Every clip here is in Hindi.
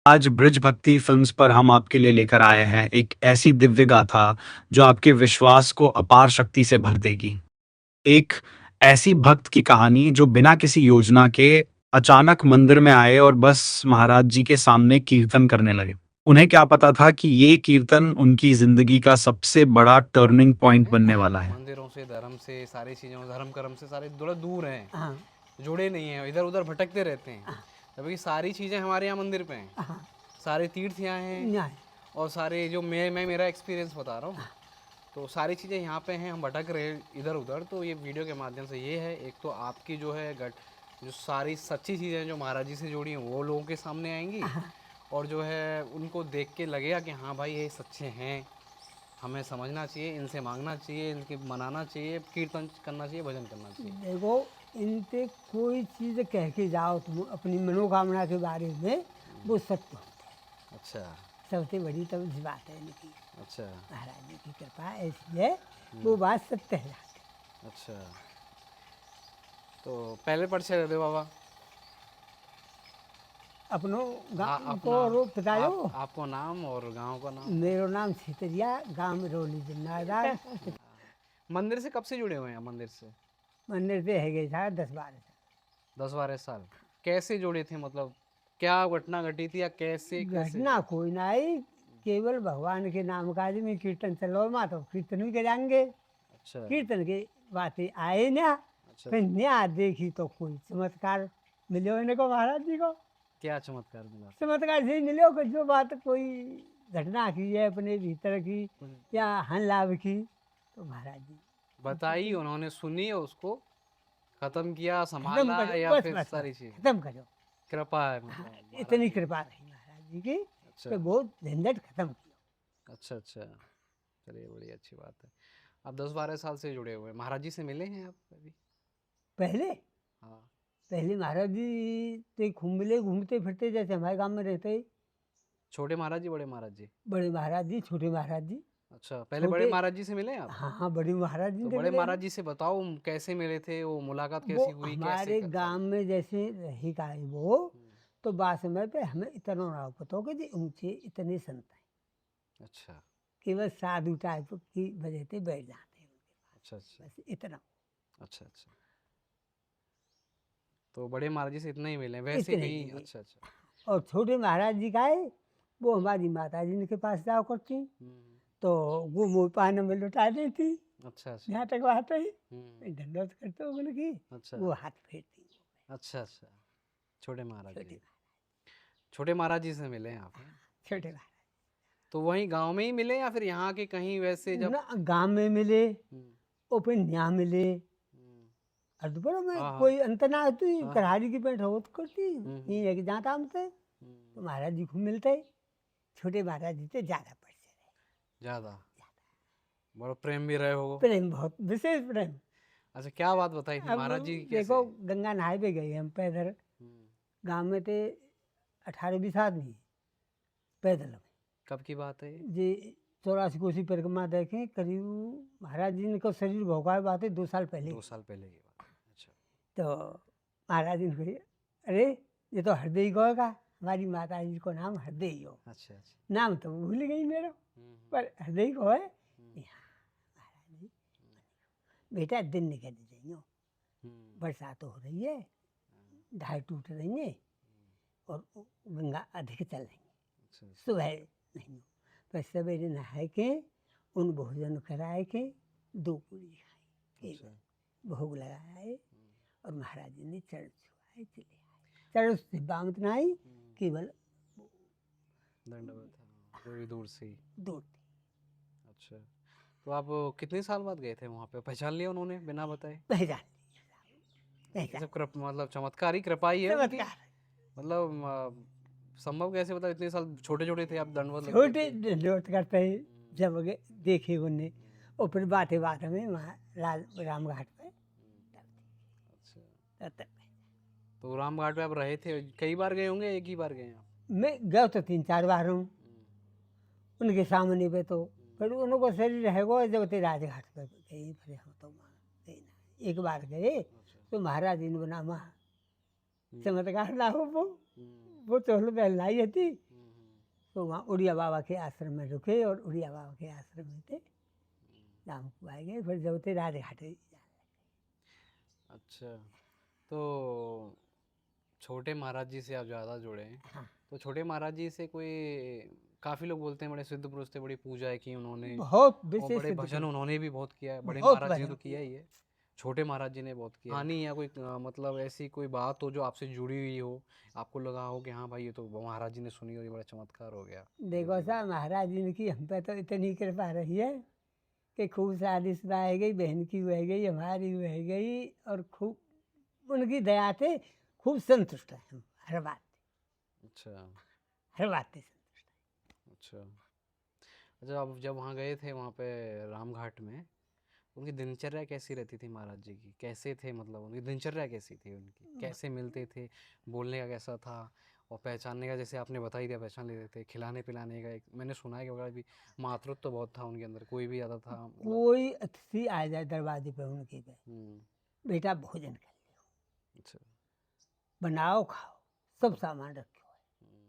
आज ब्रिज भक्ति फिल्म्स पर हम आपके लिए लेकर आए हैं एक ऐसी दिव्य गाथा जो आपके विश्वास को अपार शक्ति से भर देगी। एक ऐसी भक्त की कहानी जो बिना किसी योजना के अचानक मंदिर में आए और बस महाराज जी के सामने कीर्तन करने लगे। उन्हें क्या पता था कि ये कीर्तन उनकी जिंदगी का सबसे बड़ा टर्निंग पॉइंट बनने वाला है। मंदिरों से, धर्म से, सारी चीज़ों धर्म कर्म से सारे थोड़ा दूर हैं। हाँ, जुड़े नहीं हैं, इधर उधर भटकते रहते हैं। हाँ, जबकि सारी चीज़ें हमारे यहाँ मंदिर पे हैं, हाँ, सारे तीर्थ यहाँ हैं। न्याय। और सारे जो मैं मेरा एक्सपीरियंस बता रहा हूँ, तो सारी चीज़ें यहाँ पे हैं। हम भटक रहे इधर उधर, तो ये वीडियो के माध्यम से ये है, एक तो आपकी जो है जो सारी सच्ची चीज़ें जो महाराज जी से जुड़ी हैं वो लोगों के सामने आएंगी। और जो है उनको देख के लगेगा कि हाँ भाई ये सच्चे हैं, हमें समझना चाहिए, इनसे मांगना चाहिए, इनके मनाना चाहिए, कीर्तन करना चाहिए, भजन करना चाहिए। देखो, इनसे कोई चीज़ कह के जाओ तुम अपनी मनोकामना के बारे में, वो सत्य होता है। अच्छा सबसे बड़ी तो इस बात है इनकी, अच्छा महाराज जी की कृपा ऐसी है, वो बात सत्य है। अच्छा। तो पहले परिचय दे दो बाबा। अपनो हाँ, गाँव अपना को रो बतायो। आपको नाम और गांव का नाम। मेरो नाम छितरिया, गांव रोली जिन्नादार। मंदिर से कब से जुड़े हुए हैं मंदिर से? मंदिर से है गई था 10-12 साल। 10-12 साल। कैसे जुड़े थे, मतलब क्या घटना घटी थी या कैसे कैसे? घटना कोई ना आई, केवल भगवान के नाम काज में कीर्तन चलो मा तो कीर्तन भी करेंगे। अच्छा कीर्तन की बातें आए ना, अच्छा। फिर न्याय देखी तो कोई चमत्कार मिलो इनको महाराज जी को। क्या चमत्कार मिला? चमत्कार से मिलो कि जो बात कोई घटना की है अपने भीतर की या हन लाभ की, तो महाराज जी बताई, उन्होंने सुनी और उसको खत्म किया, खत्म संभाला, करो, या बस फिर बस सारी बस चीज खत्म करो। कृपा है हाँ, मतलब महाराज इतनी जी। कृपा रही महाराज जी की अच्छा कि बहुत झंझट खत्म किया। अच्छा अच्छा। चलिए बड़ी अच्छी बात है। आप 10-12 साल से जुड़े हुए हैं, महाराज जी से मिले हैं आप कभी? पहले हाँ। पहले महाराज जी ते मिले घूमते फिरते जैसे हमारे गांव में रहते ही। छोटे महाराज जी, बड़े महाराज जी? बड़े महाराज जी, छोटे महाराज जी। अच्छा, पहले बड़े छोटे, महाराज जी से मिले हैं आप? हाँ हाँ, बड़े महाराज जी तो से बड़े मिले महाराज हैं। जी से बताओ, कैसे मिले थे, वो मुलाकात वो कैसी हुई, कैसे हमारे गांव में जैसे रही का है वो, तो बात समय पे हमें इतना ना पता हो कि जी ऊंचे इतने संत हैं। अच्छा केवल साधु टाइप की वजह से बैठ जाते हैं उनके अच्छा अच्छा पास, बस इतना, अच्छा अच्छा। तो बड़े महाराज जी से इतना ही मिले हैं, वैसे इतने कहीं? ही। अच्छा अच्छा। और छोटे महाराज जी का है, वो हमारी माता जी के पास जाओ करती, तो वो मुँह पान में लुटा देती। अच्छा अच्छा। यहाँ तक बात है, हम्म। दंडवत करते हो उनकी, अच्छा वो हाथ फेरती। अच्छा अच्छा। छोटे महाराज छोटे जी, छोटे महाराज जी से मिले हैं आप, हैं? छोटे महाराज तो वहीं गांव में ही मिले या फिर यहाँ के कहीं वैसे जब? ना, गांव में मिले, हम्म, ओपन यहाँ मिले। हम्म, अदबरो में हाँ हाँ कोई अंत ना होती, हाँ। करारी की पेंट होत करती, हम्म, ये एक जाता हमसे, तो हम्म, महाराज जी को मिलते। छोटे महाराज जी से ज़्यादा परिचय रहे, ज्यादा बड़ा प्रेम भी रहे हो। प्रेम, बहुत विशेष प्रेम। अच्छा, क्या बात बताई थी अब महाराज जी की, देखो, कैसे? गंगा नहाए पे गए हम पैदल, हम्म, गांव में थे 18-20 आदमी पैदल में कब की बात है ये? जी। 84 कोसी परिक्रमा देखें करीब, महाराज जी ने को शरीर भोगा बात है 2 साल पहले 2 साल की। पहले की बात है। अच्छा तो महाराज जी ने कही, अरे ये तो हरदई गौ का, हमारी माता जी को नाम हरदई हो, अच्छा अच्छा। नाम तो भूल गई मेरा, हम्म, पर हरदई को है। हम्म, महाराज जी, बेटा दिन निकल रही हो, हम्म, बरसात हो रही है, ढाई टूट रही है, और गंगा अधिक चल रही है, अच्छा अच्छा। सुबह नहीं हो, पर सवेरे नहाए के उन भोजन कराए के 2 पूरी खाई, अच्छा। केवल भोग लगाए, और महाराज जी ने चरण छुआए चले आए। चरण से बामत नहीं, केवल दंडवत, हाँ, जो भी दूर से ही। दूर थी। अच्छा। तो आप कितने साल बाद गए थे वहाँ पे, पहचान लिया उन्होंने बिना बताए? पहचान ये पहचान सब मतलब चमत्कार ही, कृपा ही है उनकी। चमत्कार। मतलब संभव कैसे, मतलब इतने साल छोटे छोटे थे आप, दंडवत लगते छोटे थे? दंडवत करते ही जब देखे उनने, और फिर बातें बात में वहाँ राम घाट पे, अच्छा। तब तक तो राम घाट पे आप रहे थे, कई बार गए होंगे, एक ही बार गए आप? मैं गया तो 3-4 बार हूँ उनके सामने पे, तो फिर उनको शरीर है वो जब ते राजघाट पे गए, फिर हम तो वहाँ गए ना, एक बार गए अच्छा। तो महाराज जी ने बना वहाँ हम्म, चमत्कार ना हो, हम्म, वो चोल बहलाई थी, तो वहाँ उड़िया बाबा के आश्रम में रुके और उड़िया बाबा के आश्रम में थे, शाम को आए गए, फिर जब थे राजघाट। अच्छा, तो छोटे महाराज जी से आप ज़्यादा जुड़े हैं। हाँ, तो छोटे महाराज जी से कोई, काफ़ी लोग बोलते हैं बड़े सिद्ध पुरुष थे, बड़ी पूजा है की उन्होंने, बहुत और विशेष बड़े सिद्ध भजन पुरुष, उन्होंने भी बहुत किया है। बड़े बहुत महाराज जी ने तो भजन किया ही है, छोटे महाराज जी ने बहुत किया। कहानी या कोई मतलब ऐसी कोई बात हो जो आपसे जुड़ी हुई हो, आपको लगा हो कि हाँ भाई ये तो महाराज जी ने सुनी और ये बड़ा चमत्कार हो गया। देखो साहब, महाराज जी की हम पे तो इतनी कृपा रही है कि खूब शादीशुदा है गई, बहन की रह गई, हमारी रह गई, और खूब उनकी दया से खूब संतुष्ट है हम हर बात, अच्छा हर बात से संतुष्ट अच्छा। अच्छा, आप जब वहाँ गए थे वहाँ पे रामघाट में, उनकी दिनचर्या कैसी रहती थी महाराज जी की, कैसे थे, मतलब उनकी दिनचर्या कैसी थी, उनकी कैसे मिलते थे, बोलने का कैसा था, और पहचानने का, जैसे आपने बता ही दिया पहचान लेते थे, खिलाने पिलाने का एक मैंने सुना है कि वगैरह भी मातृत्व तो बहुत था उनके अंदर, कोई भी आता था है। मतलब। कोई अतिथि आ जाए दरवाजे पे उनके पे, हम्म, बेटा भोजन कर लो, अच्छा। बनाओ खाओ, सब सामान रखो है हम्म,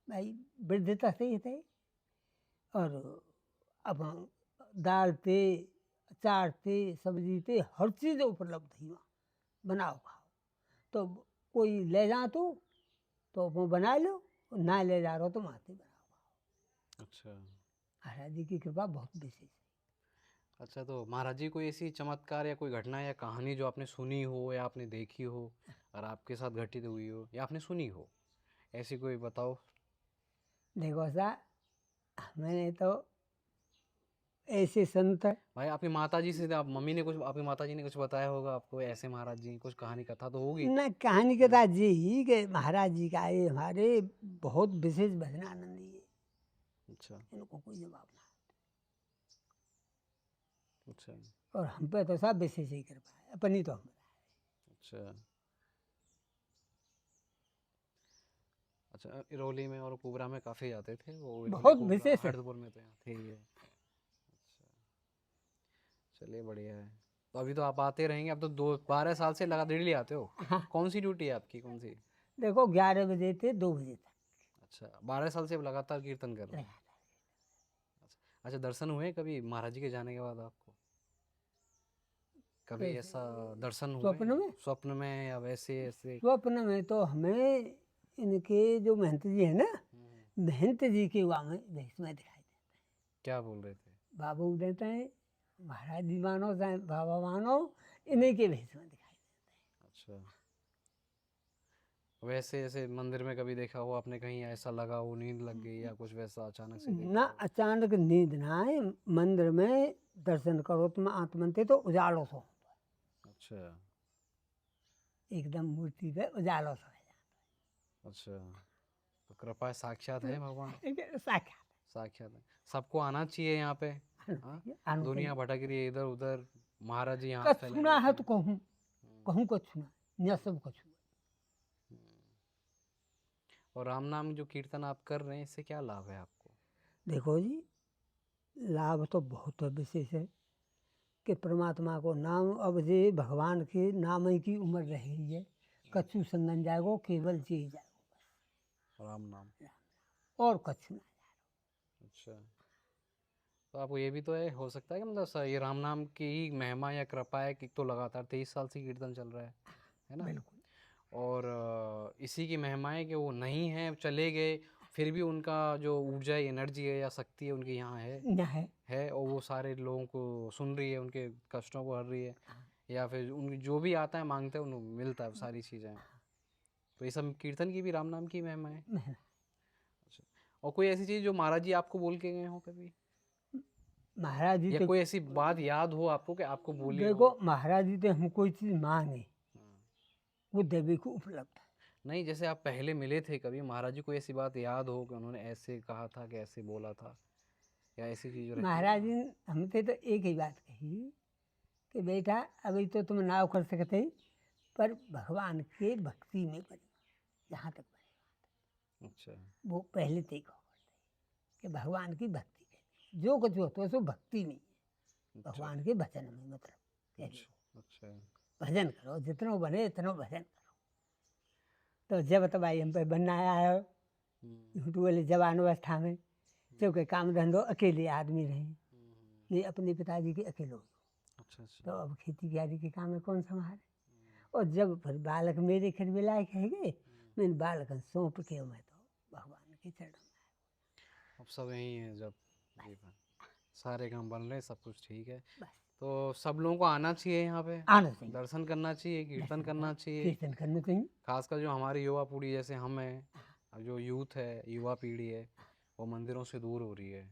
भाई, वृद्धता से ही थे। और अब दाल थे, अचार थे, सब्जी थे, हर चीज़ उपलब्ध थी वहाँ, बनाओ खाओ। तो कोई ले जा तो वो बना लो, ना ले जा रहा हो तो माते बनाओ। अच्छा महाराज जी की कृपा बहुत विशेष है। अच्छा। तो महाराज जी कोई ऐसी चमत्कार या कोई घटना या कहानी जो आपने सुनी हो या आपने देखी हो और आपके साथ घटित हुई हो या आपने सुनी हो, ऐसी कोई बताओ। देखो सा, मैंने तो ऐसे संत, भाई आपकी माता जी से, आप मम्मी ने कुछ, आपकी माता जी ने कुछ बताया होगा आपको ऐसे, महाराज जी की कुछ कहानी कथा तो होगी। न कहानी के साथ ये ही कि महाराज जी का ये हमारे बहुत विशेष भजनानंदी है, अच्छा इनको कोई जवाब ना। अच्छा और हम पे तो सब विशेष ही कृपा है, अपनी तो हम अच्छा अच्छा। इरौली में और कुबरा में काफ़ी जाते थे वो, इरौली बहुत कुबरा विशेष है। हरदपुर में तो यहाँ थे ही है। अच्छा, चलिए बढ़िया है। तो अभी तो आप आते रहेंगे, अब तो 12 साल से लगा डेली आते हो। हाँ, कौन सी ड्यूटी है आपकी, कौन सी? देखो 11 बजे थे 2 बजे तक अच्छा, 12 साल से अब लगातार कीर्तन कर रहे हैं। लगातार। अच्छा अच्छा, दर्शन हुए कभी महाराज जी के जाने के बाद आपको? कभी कैसे? ऐसा दर्शन हुए स्वप्न में? स्वप्न में या वैसे ऐसे? स्वप्न में तो हमें इनके जो महंत जी है ना, महंत जी के वहाँ में भेष में दिखाई देते क्या बोल रहे थे? हैं। बाबू देते हैं, महाराज जी मानो चाहे बाबा मानो, इन्हीं के भेष में दिखाई अच्छा, वैसे ऐसे मंदिर में कभी देखा हो आपने, कहीं ऐसा लगा हो नींद लग गई या कुछ वैसा अचानक से देते हैं। देखा ना हो? अचानक नींद ना आए, मंदिर में दर्शन करो तुम आत्मंते तो उजालो सो, अच्छा एकदम मूर्ति पे उजालो सो अच्छा। तो कृपा साक्षात है भगवान, साक्षात साक्षात है। सबको आना चाहिए यहाँ पे। हाँ, आना दुनिया चाहिए। भटक रही है इधर उधर, महाराज जी यहाँ कछ फैलाए सुना है बैठे तो हैं। कहूँ, कहूँ कछ सुना, न सब कछ हुआ। और राम नाम जो कीर्तन आप कर रहे हैं, इससे क्या लाभ है आपको? देखो जी, लाभ तो बहुत विशेष है कि परमात्मा को नाम, अब जे भगवान के नाम ही की उम्र रही है, कछु संगन जाएगो केवल जी जाएगो, राम नाम। और कछु ना। अच्छा, तो आपको ये भी तो है, हो सकता है कि मतलब ये राम नाम की ही महिमा या कृपा है कि तो लगातार 23 साल से कीर्तन चल रहा है ना? बिल्कुल और इसी की महिमा है कि वो नहीं है, चले गए, फिर भी उनका जो ऊर्जा है, एनर्जी है या शक्ति है उनकी यहाँ न है। है, और वो सारे लोगों को सुन रही है, उनके कष्टों को हर रही है, या फिर उन जो भी आता है मांगते हैं उन्हें मिलता है वो सारी चीज़ें। तो ये सब कीर्तन की भी राम नाम की महिमा है। महिमा। अच्छा, और कोई ऐसी चीज़ जो महाराज जी आपको बोल के गए हो कभी, महाराज जी या तो, कोई ऐसी बात याद हो आपको कि आपको बोली हो? देखो महाराज जी तो हम कोई चीज़ मांगे हाँ। वो देवी को उपलब्ध है। नहीं, जैसे आप पहले मिले थे कभी महाराज जी, कोई ऐसी बात याद हो कि उन्होंने ऐसे कहा था कि ऐसे बोला था, या ऐसी चीज़ रहती है महाराज ना? जी हमसे तो एक ही बात कही कि बेटा अभी तो तुम नाव कर सकते, पर भगवान के भक्ति में बने, जहाँ तक बने अच्छा वो पहले से ही कहो कि भगवान की भक्ति करें, जो कुछ हो तो सो भक्ति में, अच्छा भगवान के भजन में, मतलब कह लो, अच्छा अच्छा भजन करो जितनो बने इतनो भजन करो। तो जब तक भाई हम पे बनना आया है, झूठ बोले जवान अवस्था में क्योंकि काम धंधो अकेले आदमी रहे, नहीं अपने पिताजी के अकेले हो। अच्छा अच्छा। तो अब खेती कियारी के काम में कौन संभाले। और जब फिर बालक मेरे घर में लायक है गए, मैंने बालक सौंप के मैं तो भगवान के चरण में। अब सब यही है जब ये सारे काम बन रहे, सब कुछ ठीक है। बस तो सब लोगों को आना चाहिए यहाँ पे, आना चाहिए, दर्शन करना चाहिए, कीर्तन करना चाहिए। कीर्तन करना चाहिए। खासकर जो हमारी युवा पीढ़ी जैसे हम हैं, अब जो यूथ है, युवा पीढ़ी है, वो मंदिरों से दूर हो रही है,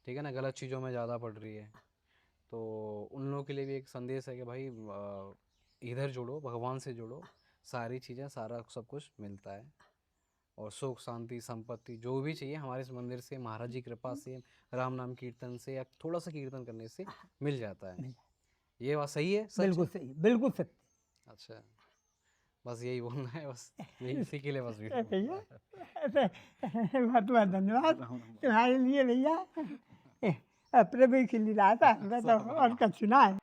ठीक है ना, गलत चीज़ों में ज़्यादा पड़ रही है। तो उन लोगों के लिए भी एक संदेश है कि भाई इधर जुड़ो, भगवान से जुड़ो, सारी चीज़ें, सारा सब कुछ मिलता है। और सुख शांति संपत्ति जो भी चाहिए हमारे इस मंदिर से, महाराज जी की कृपा से, राम नाम कीर्तन से या थोड़ा सा कीर्तन करने से मिल जाता है। ये बात सही है, सच है? बिल्कुल सही, बिल्कुल सत्य। अच्छा, बस यही बोलना है, बस यही, इसी के लिए बस वीडियो भैया बहुत बहुत धन्यवाद तुम्हारे लिए भैया। प्रभु के लिए रहा था मैं तो और कुछ सुना है।